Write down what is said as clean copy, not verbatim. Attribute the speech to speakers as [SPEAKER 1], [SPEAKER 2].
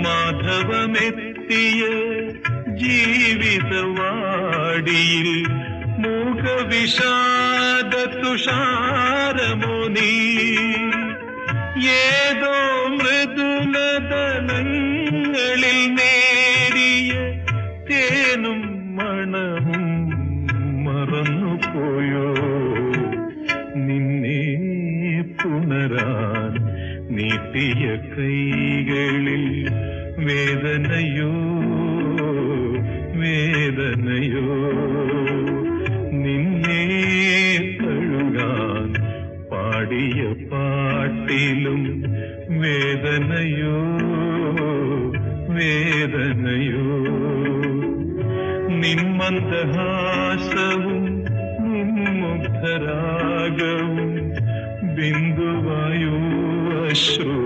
[SPEAKER 1] മാധവമെത്തിയ ജീവിതവാടിയിൽ മൂകവിഷാദ തുഷാരമോ നീ ഏതോ മൃദുലതനങ്ങളിൽ നേടിയ തേനും മണവും മറന്നുപോയോ നിന്നെ പുണരാൻ നീട്ടിയ കൈകളിൽ വേദനയോ വേദനയോ നിന്നെ തഴുകാൻ പാടിയ പാട്ടിലും വേദനയോ വേദനയോ നിന്മന്ദഹാസവും നിൻമുഗ്ധരാഗവും ബിന്ദുവായോ അശ്രു